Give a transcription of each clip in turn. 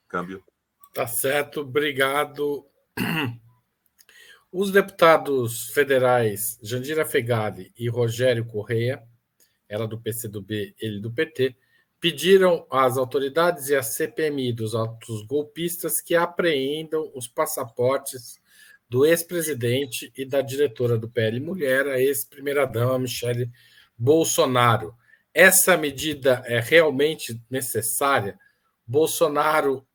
Câmbio. Tá certo, obrigado. Os deputados federais Jandira Fegali e Rogério Correia, ela do PCdoB, ele do PT, pediram às autoridades e à CPMI dos atos golpistas que apreendam os passaportes do ex-presidente e da diretora do PL Mulher, a ex-primeira-dama Michele Bolsonaro. Essa medida é realmente necessária? Bolsonaro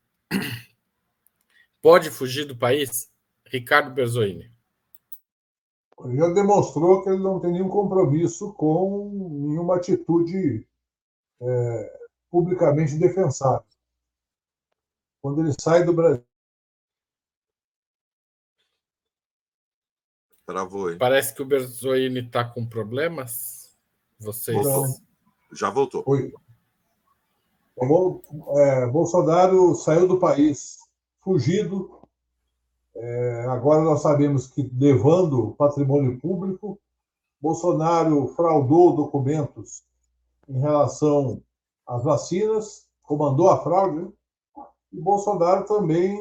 pode fugir do país? Ricardo Berzoini. Já demonstrou que ele não tem nenhum compromisso com nenhuma atitude publicamente defensável. Quando ele sai do Brasil. Travou, hein? Parece que o Berzoini está com problemas. Vocês. Voltou. Já voltou. Oi. Bolsonaro saiu do país fugido. Agora nós sabemos que, levando patrimônio público, Bolsonaro fraudou documentos em relação às vacinas, comandou a fraude, e Bolsonaro também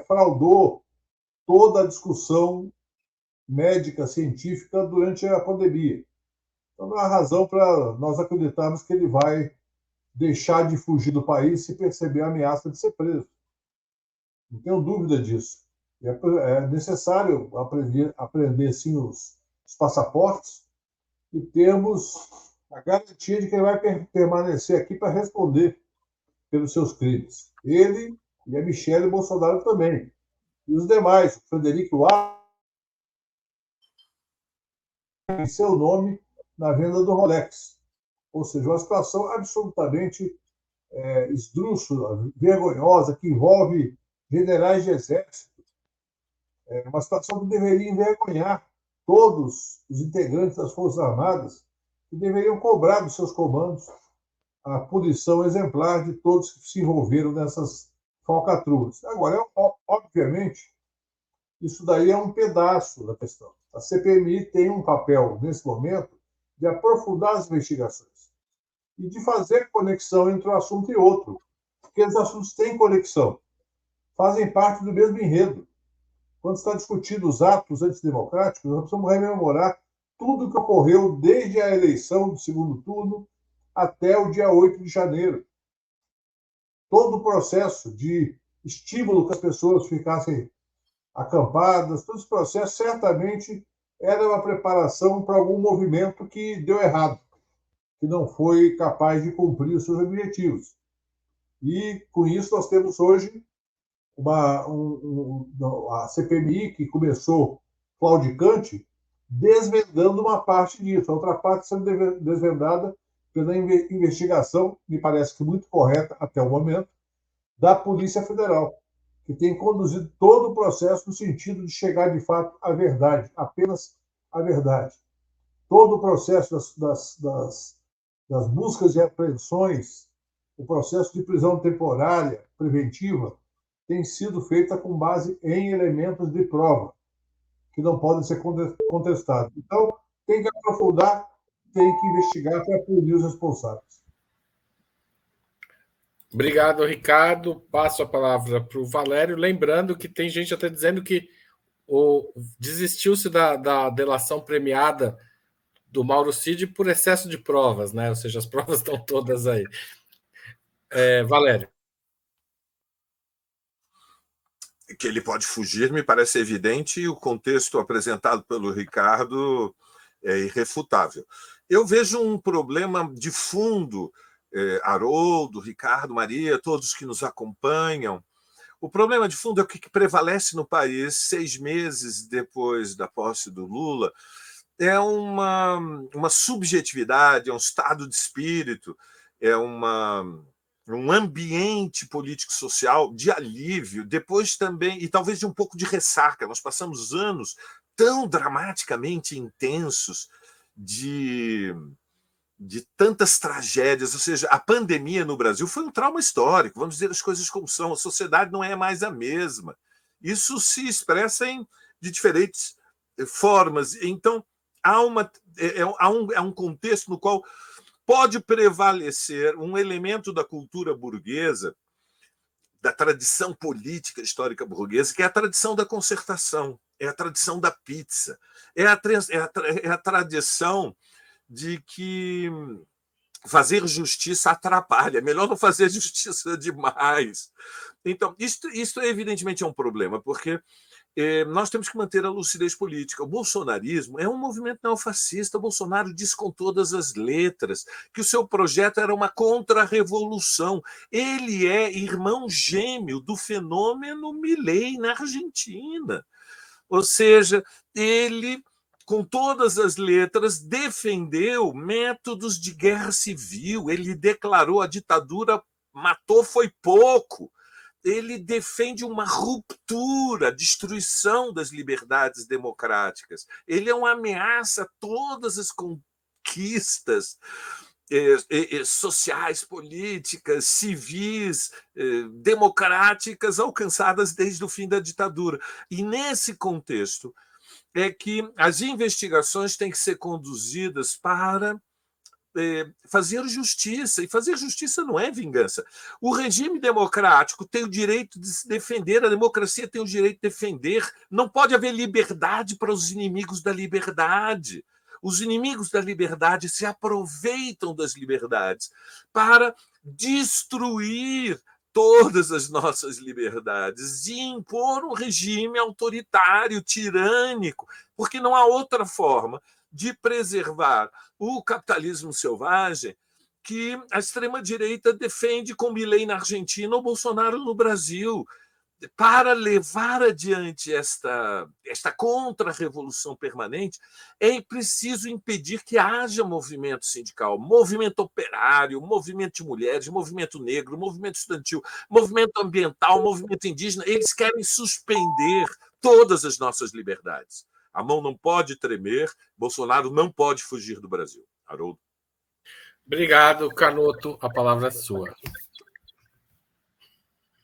fraudou toda a discussão médica, científica durante a pandemia. Então não há razão para nós acreditarmos que ele vai deixar de fugir do país se perceber a ameaça de ser preso. Não tenho dúvida disso. É necessário aprender sim, os passaportes e termos a garantia de que ele vai permanecer aqui para responder pelos seus crimes. Ele e a Michele Bolsonaro também. E os demais, o Frederico em seu nome na venda do Rolex. Ou seja, uma situação absolutamente esdrúxula, vergonhosa, que envolve generais de exército. É uma situação que deveria envergonhar todos os integrantes das Forças Armadas, que deveriam cobrar dos seus comandos a punição exemplar de todos que se envolveram nessas falcatruas. Agora, obviamente, isso daí é um pedaço da questão. A CPMI tem um papel, nesse momento, de aprofundar as investigações e de fazer conexão entre um assunto e outro, porque os assuntos têm conexão, fazem parte do mesmo enredo. Quando está discutindo os atos antidemocráticos, nós precisamos rememorar tudo o que ocorreu desde a eleição do segundo turno até o dia 8 de janeiro. Todo o processo de estímulo que as pessoas ficassem acampadas, todo esse processo certamente era uma preparação para algum movimento que deu errado, que não foi capaz de cumprir os seus objetivos. E, com isso, nós temos hoje a CPMI, que começou claudicante, desvendando uma parte disso, a outra parte sendo desvendada pela investigação, me parece que muito correta até o momento, da Polícia Federal, que tem conduzido todo o processo no sentido de chegar, de fato, à verdade, apenas à verdade. Todo o processo das buscas e apreensões, o processo de prisão temporária, preventiva, tem sido feita com base em elementos de prova, que não podem ser contestados. Então, tem que aprofundar, tem que investigar para punir os responsáveis. Obrigado, Ricardo. Passo a palavra para o Valério. Lembrando que tem gente até dizendo que desistiu-se da delação premiada do Mauro Cid por excesso de provas, né? Ou seja, as provas estão todas aí. Valério. Que ele pode fugir me parece evidente e o contexto apresentado pelo Ricardo é irrefutável. Eu vejo um problema de fundo, Haroldo, Ricardo, Maria, todos que nos acompanham. O problema de fundo é o que prevalece no país 6 meses depois da posse do Lula. É uma subjetividade, é um estado de espírito, é um ambiente político-social de alívio, depois também, e talvez de um pouco de ressaca. Nós passamos anos tão dramaticamente intensos de tantas tragédias, ou seja, a pandemia no Brasil foi um trauma histórico, vamos dizer as coisas como são, a sociedade não é mais a mesma. Isso se expressa de diferentes formas. Então, há um contexto no qual pode prevalecer um elemento da cultura burguesa da tradição política histórica burguesa, que é a tradição da concertação, é a tradição da pizza, é a tradição de que fazer justiça atrapalha, é melhor não fazer justiça demais. Então, isso evidentemente é um problema, porque nós temos que manter a lucidez política. O bolsonarismo é um movimento neofascista. O Bolsonaro diz com todas as letras que o seu projeto era uma contra-revolução. Ele é irmão gêmeo do fenômeno Milei na Argentina. Ou seja, ele, com todas as letras, defendeu métodos de guerra civil. Ele declarou a ditadura matou foi pouco. Ele defende uma ruptura, a destruição das liberdades democráticas. Ele é uma ameaça a todas as conquistas sociais, políticas, civis, democráticas alcançadas desde o fim da ditadura. E, nesse contexto, é que as investigações têm que ser conduzidas para fazer justiça, e fazer justiça não é vingança. O regime democrático tem o direito de se defender, a democracia tem o direito de defender, não pode haver liberdade para os inimigos da liberdade. Os inimigos da liberdade se aproveitam das liberdades para destruir todas as nossas liberdades e impor um regime autoritário, tirânico, porque não há outra forma de preservar o capitalismo selvagem que a extrema-direita defende com Milei na Argentina ou Bolsonaro no Brasil. Para levar adiante esta contra-revolução permanente, é preciso impedir que haja movimento sindical, movimento operário, movimento de mulheres, movimento negro, movimento estudantil, movimento ambiental, movimento indígena. Eles querem suspender todas as nossas liberdades. A mão não pode tremer, Bolsonaro não pode fugir do Brasil. Haroldo. Obrigado, Canotto. A palavra é sua.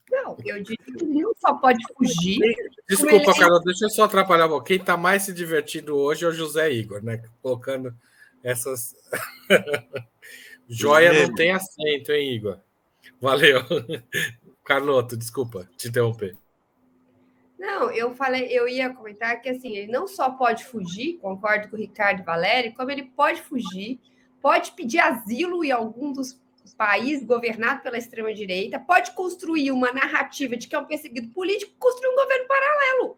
Não, eu disse que não só pode fugir. Desculpa, Canotto, deixa eu só atrapalhar um pouco. Quem está mais se divertindo hoje é o José Igor, né? Colocando essas. Joia não tem acento, hein, Igor? Valeu. Canotto, desculpa te interromper. Não, eu ia comentar que assim, ele não só pode fugir, concordo com o Ricardo e Valério, como ele pode fugir, pode pedir asilo em algum dos países governados pela extrema-direita, pode construir uma narrativa de que é um perseguido político, construir um governo paralelo.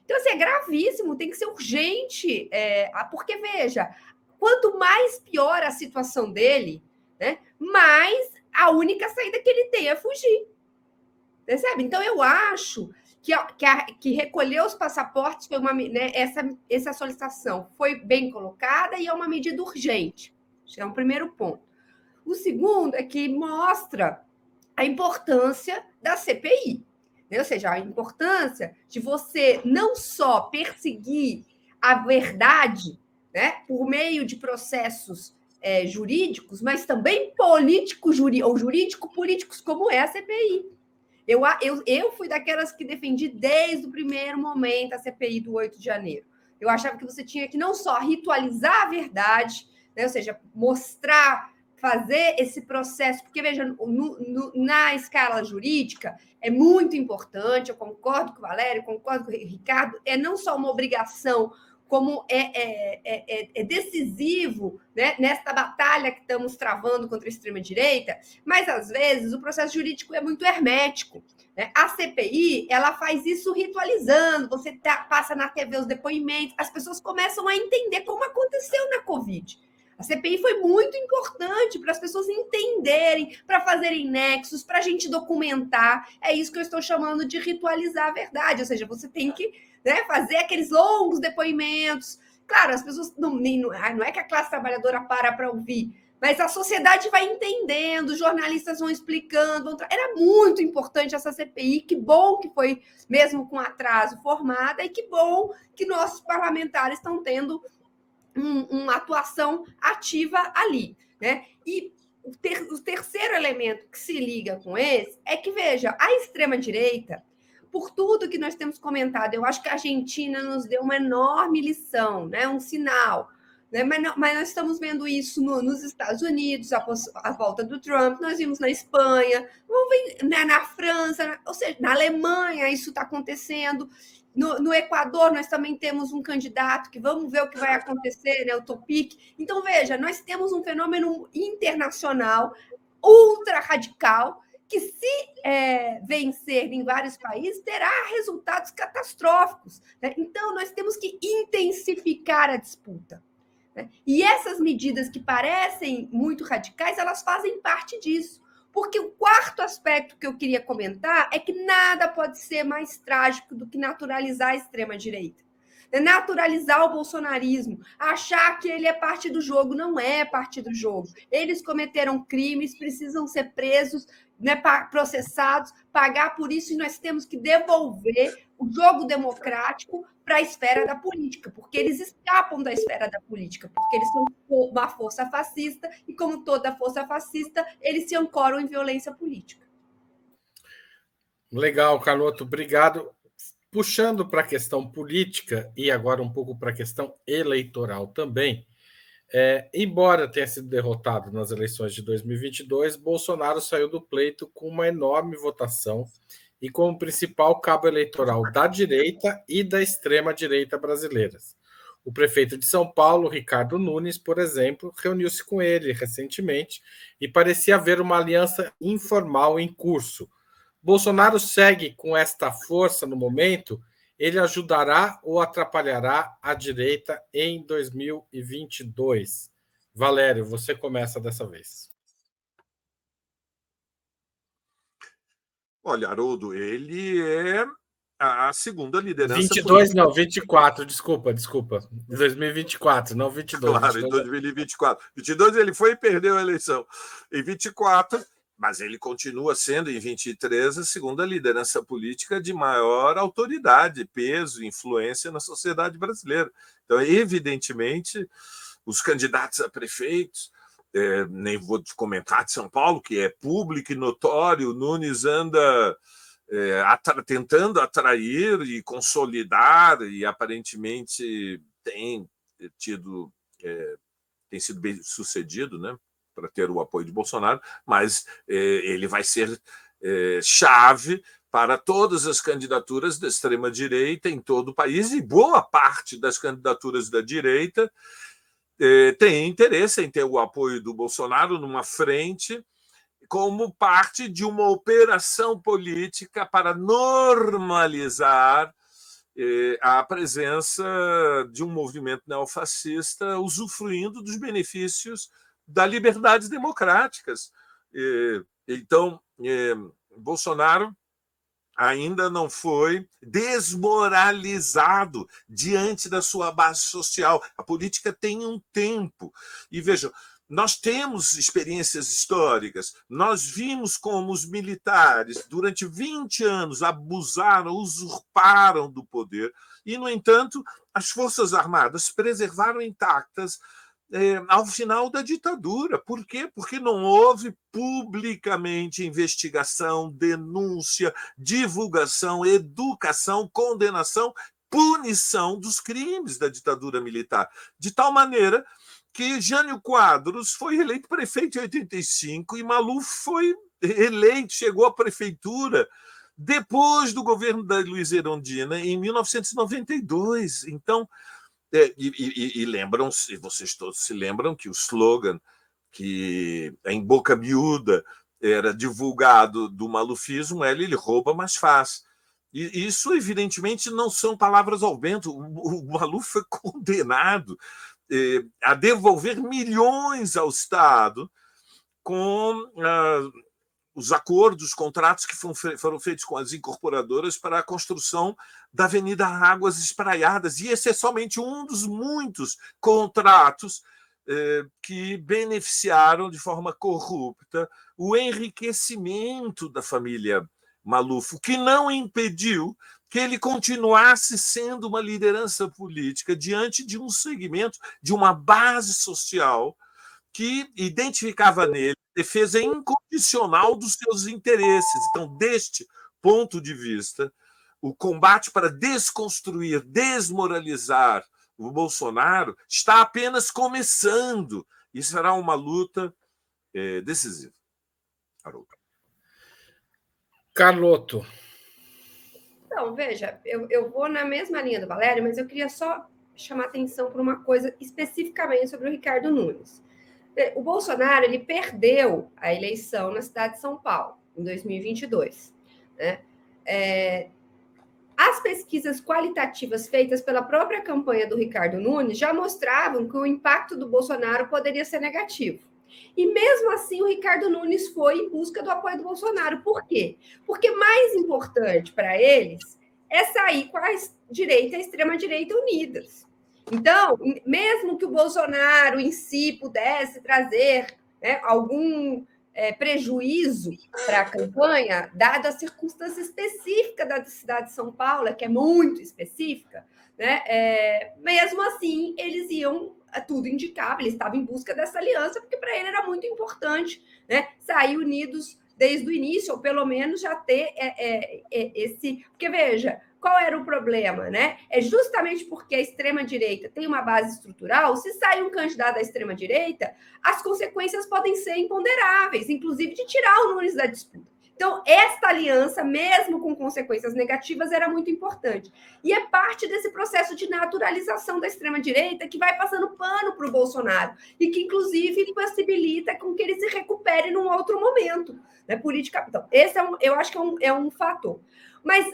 Então, assim, é gravíssimo, tem que ser urgente, porque, veja, quanto mais pior a situação dele, né, mais a única saída que ele tem é fugir. Percebe? Então, eu acho que recolher os passaportes foi essa solicitação foi bem colocada e é uma medida urgente. Esse é um primeiro ponto. O segundo é que mostra a importância da CPI, né? Ou seja, a importância de você não só perseguir a verdade, né, por meio de processos jurídicos, mas também jurídico-políticos, como é a CPI. Eu fui daquelas que defendi desde o primeiro momento a CPI do 8 de janeiro. Eu achava que você tinha que não só ritualizar a verdade, né, ou seja, mostrar, fazer esse processo, porque, veja, na escala jurídica é muito importante, eu concordo com o Valério, concordo com o Ricardo, é não só uma obrigação, como é decisivo, né, nesta batalha que estamos travando contra a extrema-direita, mas, às vezes, o processo jurídico é muito hermético, né? A CPI, ela faz isso ritualizando, você passa na TV os depoimentos, as pessoas começam a entender como aconteceu na Covid. A CPI foi muito importante para as pessoas entenderem, para fazerem nexos, para a gente documentar. É isso que eu estou chamando de ritualizar a verdade, ou seja, você tem que, né, fazer aqueles longos depoimentos. Claro, as pessoas não é que a classe trabalhadora para ouvir, mas a sociedade vai entendendo, os jornalistas vão explicando. Era muito importante essa CPI, que bom que foi, mesmo com atraso, formada, e que bom que nossos parlamentares estão tendo uma atuação ativa ali, né? E o terceiro elemento que se liga com esse é que, veja, a extrema-direita, por tudo que nós temos comentado, eu acho que a Argentina nos deu uma enorme lição, né? Um sinal. né? Mas nós estamos vendo isso nos Estados Unidos, a volta do Trump, nós vimos na Espanha, vamos ver, né, na França, ou seja, na Alemanha isso está acontecendo. No Equador, nós também temos um candidato que vamos ver o que vai acontecer, né, o Topic. Então, veja, nós temos um fenômeno internacional ultra radical que, se vencer em vários países, terá resultados catastróficos, né? Então, nós temos que intensificar a disputa. E essas medidas que parecem muito radicais, elas fazem parte disso. Porque o quarto aspecto que eu queria comentar é que nada pode ser mais trágico do que naturalizar a extrema-direita. Naturalizar o bolsonarismo, achar que ele é parte do jogo. Não é parte do jogo. Eles cometeram crimes, precisam ser presos, né, processados, pagar por isso, e nós temos que devolver o jogo democrático para a esfera da política, porque eles escapam da esfera da política, porque eles são uma força fascista, e como toda força fascista, eles se ancoram em violência política. Legal, Carlotto, obrigado. Puxando para a questão política e agora um pouco para a questão eleitoral também, embora tenha sido derrotado nas eleições de 2022, Bolsonaro saiu do pleito com uma enorme votação e como principal cabo eleitoral da direita e da extrema-direita brasileiras. O prefeito de São Paulo, Ricardo Nunes, por exemplo, reuniu-se com ele recentemente e parecia haver uma aliança informal em curso. Bolsonaro segue com esta força no momento? Ele ajudará ou atrapalhará a direita em 2022? Valério, você começa dessa vez. Olha, Haroldo, ele é a segunda liderança 22, política. Não, 24, desculpa. 2024, não 22. Claro, 22. Em 2024. 22 ele foi e perdeu a eleição. Em 24, mas ele continua sendo, em 23, a segunda liderança política de maior autoridade, peso, influência na sociedade brasileira. Então, evidentemente, os candidatos a prefeitos, nem vou comentar de São Paulo, que é público e notório, o Nunes anda tentando atrair e consolidar, e aparentemente tem sido bem sucedido, né, para ter o apoio de Bolsonaro, mas ele vai ser chave para todas as candidaturas da extrema-direita em todo o país, e boa parte das candidaturas da direita tem interesse em ter o apoio do Bolsonaro numa frente como parte de uma operação política para normalizar a presença de um movimento neofascista usufruindo dos benefícios das liberdades democráticas. Então, Bolsonaro ainda não foi desmoralizado diante da sua base social. A política tem um tempo. E vejam, nós temos experiências históricas. Nós vimos como os militares, durante 20 anos, abusaram, usurparam do poder. E, no entanto, as Forças Armadas preservaram intactas ao final da ditadura. Por quê? Porque não houve publicamente investigação, denúncia, divulgação, educação, condenação, punição dos crimes da ditadura militar. De tal maneira que Jânio Quadros foi eleito prefeito em 85 e Maluf foi eleito, chegou à prefeitura depois do governo da Luiza Erundina, em 1992. Então, e lembram-se, vocês todos se lembram que o slogan que em boca miúda era divulgado do malufismo é: ele rouba, mas faz. E isso, evidentemente, não são palavras ao vento. O Maluf foi condenado a devolver milhões ao Estado com os acordos, contratos que foram feitos com as incorporadoras para a construção da Avenida Águas Espraiadas. E esse é somente um dos muitos contratos que beneficiaram de forma corrupta o enriquecimento da família Maluf, o que não impediu que ele continuasse sendo uma liderança política diante de um segmento, de uma base social que identificava nele defesa incondicional dos seus interesses. Então, deste ponto de vista, o combate para desconstruir, desmoralizar O Bolsonaro está apenas começando. E será uma luta decisiva. Haroldo. Carlotto. Então, veja, eu vou na mesma linha do Valério, mas eu queria só chamar atenção para uma coisa especificamente sobre o Ricardo Nunes. O Bolsonaro, ele perdeu a eleição na cidade de São Paulo, em 2022. Né? As pesquisas qualitativas feitas pela própria campanha do Ricardo Nunes já mostravam que o impacto do Bolsonaro poderia ser negativo. E mesmo assim, o Ricardo Nunes foi em busca do apoio do Bolsonaro. Por quê? Porque mais importante para eles é sair com a direita e a extrema-direita unidas. Então, mesmo que o Bolsonaro em si pudesse trazer, né, algum prejuízo para a campanha, dada a circunstância específica da cidade de São Paulo, que é muito específica, né, mesmo assim, eles iam, tudo indicava, ele estava em busca dessa aliança, porque para ele era muito importante, né, sair unidos desde o início, ou pelo menos já ter esse... Porque, veja, qual era o problema, né? É justamente porque a extrema-direita tem uma base estrutural, se sai um candidato da extrema-direita, as consequências podem ser imponderáveis, inclusive de tirar o Nunes da disputa. Então, esta aliança, mesmo com consequências negativas, era muito importante. E é parte desse processo de naturalização da extrema-direita que vai passando pano para o Bolsonaro e que, inclusive, possibilita com que ele se recupere num outro momento, né, política. Então, esse eu acho que é um fator. Mas,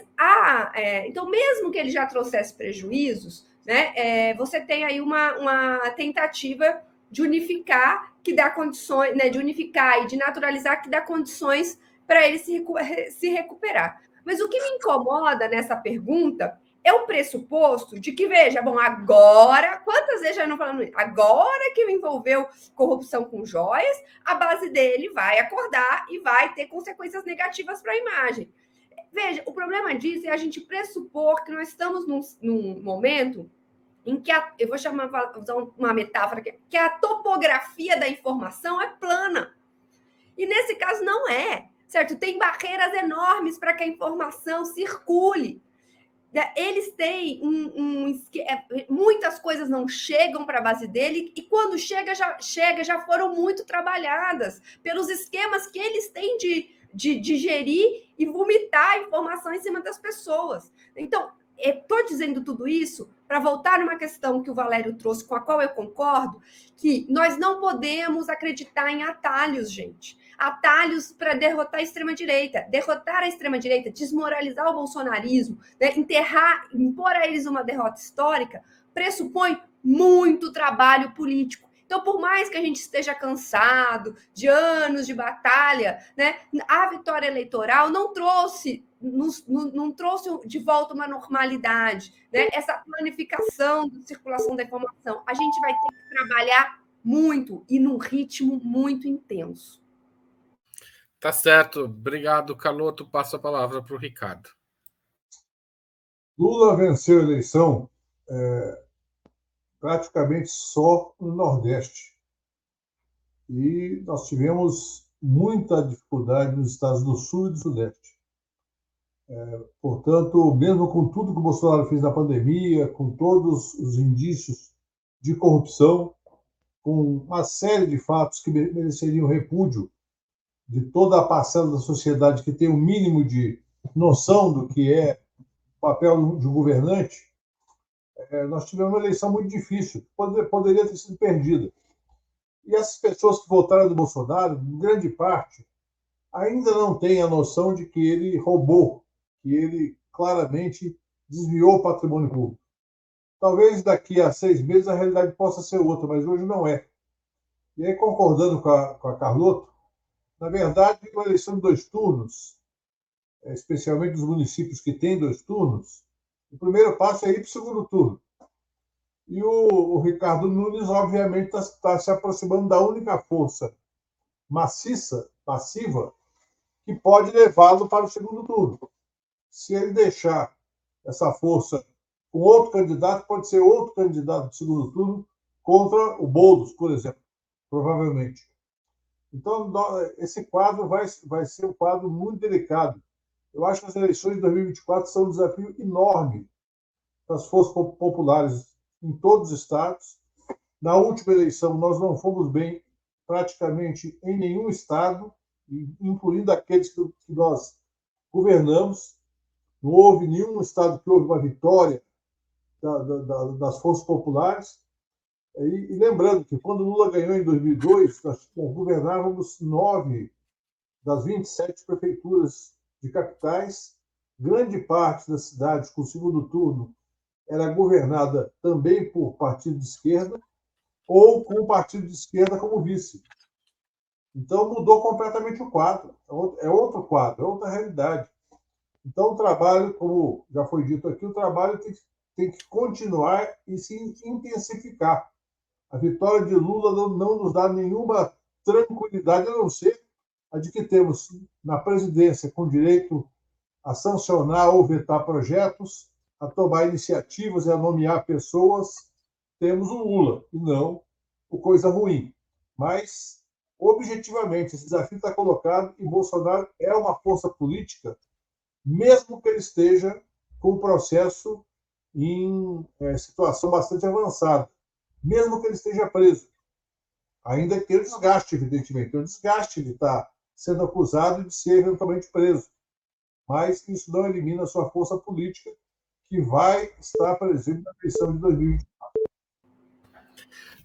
então, mesmo que ele já trouxesse prejuízos, né, você tem aí uma tentativa de unificar, que dá condições, né, de unificar e de naturalizar, que dá condições para ele se recuperar. Mas o que me incomoda nessa pergunta é o pressuposto de que, veja, bom, agora, quantas vezes já não falando isso? Agora que envolveu corrupção com joias, a base dele vai acordar e vai ter consequências negativas para a imagem. Veja, o problema disso é a gente pressupor que nós estamos num momento em que, eu vou usar uma metáfora, que a topografia da informação é plana. E nesse caso não é, certo? Tem barreiras enormes para que a informação circule. Eles têm muitas coisas não chegam para a base dele, e quando chega, já foram muito trabalhadas pelos esquemas que eles têm de digerir e vomitar informação em cima das pessoas. Então, estou dizendo tudo isso para voltar numa questão que o Valério trouxe, com a qual eu concordo, que nós não podemos acreditar em atalhos, gente. Atalhos para derrotar a extrema-direita. Derrotar a extrema-direita, desmoralizar o bolsonarismo, né, impor a eles uma derrota histórica, pressupõe muito trabalho político. Então, por mais que a gente esteja cansado de anos de batalha, né, a vitória eleitoral não trouxe de volta uma normalidade, né? Essa planificação de circulação da informação. A gente vai ter que trabalhar muito e num ritmo muito intenso. Tá certo. Obrigado, Carlotto. Passo a palavra para o Ricardo. Lula venceu a eleição praticamente só no Nordeste. E nós tivemos muita dificuldade nos estados do Sul e do Sudeste. Portanto, mesmo com tudo que o Bolsonaro fez na pandemia, com todos os indícios de corrupção, com uma série de fatos que mereceriam repúdio de toda a parcela da sociedade que tem o mínimo de noção do que é o papel de um governante, nós tivemos uma eleição muito difícil, poderia ter sido perdida. E essas pessoas que votaram do Bolsonaro, em grande parte, ainda não têm a noção de que ele roubou, que ele claramente desviou o patrimônio público. Talvez daqui a 6 meses a realidade possa ser outra, mas hoje não é. E aí, concordando com a Carlotto, na verdade, uma eleição de 2 turnos, especialmente nos municípios que têm 2 turnos, o primeiro passo é ir para o segundo turno. E o Ricardo Nunes, obviamente, está se aproximando da única força maciça, passiva, que pode levá-lo para o segundo turno. Se ele deixar essa força com outro candidato, pode ser outro candidato de segundo turno contra o Boulos, por exemplo, provavelmente. Então, esse quadro vai ser um quadro muito delicado. Eu acho que as eleições de 2024 são um desafio enorme para as forças populares em todos os estados. Na última eleição, nós não fomos bem praticamente em nenhum estado, incluindo aqueles que nós governamos. Não houve nenhum estado que houve uma vitória das forças populares. E lembrando que, quando Lula ganhou em 2002, nós governávamos 9 das 27 prefeituras de capitais. Grande parte das cidades, com o segundo turno, era governada também por partido de esquerda ou com o partido de esquerda como vice. Então, mudou completamente o quadro. É outro quadro, é outra realidade. Então, o trabalho, como já foi dito aqui, o trabalho tem que continuar e se intensificar. A vitória de Lula não nos dá nenhuma tranquilidade, a não ser a de que temos na presidência com direito a sancionar ou vetar projetos, a tomar iniciativas e a nomear pessoas, temos o Lula, e não o coisa ruim. Mas, objetivamente, esse desafio está colocado e Bolsonaro é uma força política, mesmo que ele esteja com o processo em situação bastante avançada, mesmo que ele esteja preso. Ainda que tenha o desgaste, evidentemente. Tem o desgaste de estar sendo acusado de ser eventualmente preso. Mas isso não elimina a sua força política, que vai estar presente na eleição de 2020.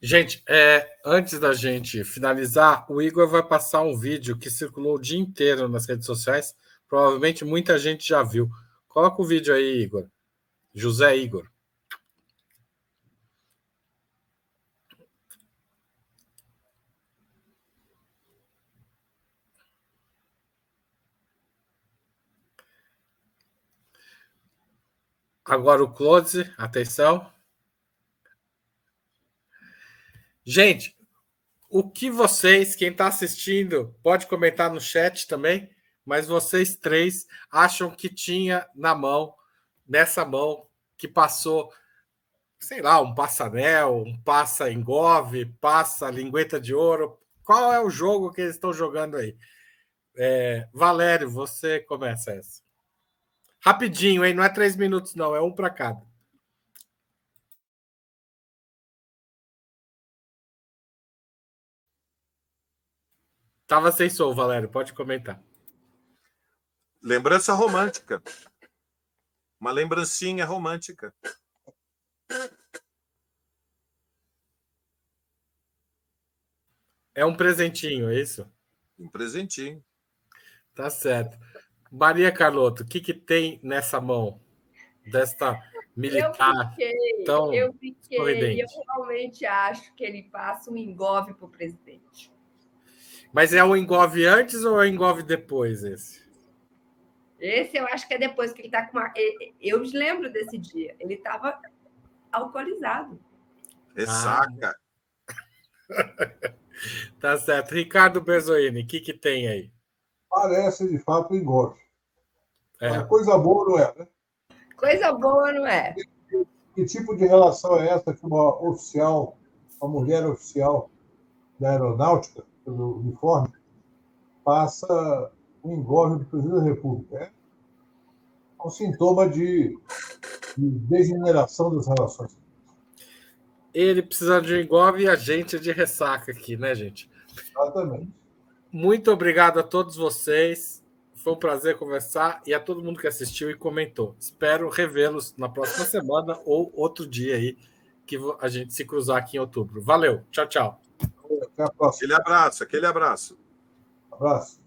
Gente, antes da gente finalizar, o Igor vai passar um vídeo que circulou o dia inteiro nas redes sociais. Provavelmente muita gente já viu. Coloca o vídeo aí, Igor. José Igor. Agora o close, atenção. Gente, o que vocês, quem está assistindo, pode comentar no chat também, mas vocês três acham que tinha nessa mão, que passou, sei lá, um passa-anel, um passa-engove, passa-lingueta de ouro. Qual é o jogo que eles estão jogando aí? Valério, você começa essa. Rapidinho, hein? Não é 3 minutos, não. É um para cada. Tava sem som, Valério. Pode comentar. Lembrança romântica. Uma lembrancinha romântica. É um presentinho, é isso? Um presentinho. Tá certo. Maria Carlotto, o que tem nessa mão desta militar tão eu sorridente? Eu realmente acho que ele passa um engove para o presidente. Mas é o engove antes ou é o engove depois esse? Esse eu acho que é depois que ele está com uma... Eu lembro desse dia. Ele estava alcoolizado. Ressaca. Tá certo. Ricardo Berzoini, o que tem aí? Parece, de fato, um engove. Coisa boa não é, né? Coisa boa não é. Que tipo de relação é essa que uma mulher oficial da aeronáutica, pelo uniforme, passa um engove do presidente da República? É um sintoma de degeneração das relações. Ele precisa de um engove e a gente de ressaca aqui, né, gente? Exatamente. Muito obrigado a todos vocês. Foi um prazer conversar e a todo mundo que assistiu e comentou. Espero revê-los na próxima semana ou outro dia aí que a gente se cruzar aqui em outubro. Valeu. Tchau, tchau. Até a próxima. Aquele abraço. Abraço.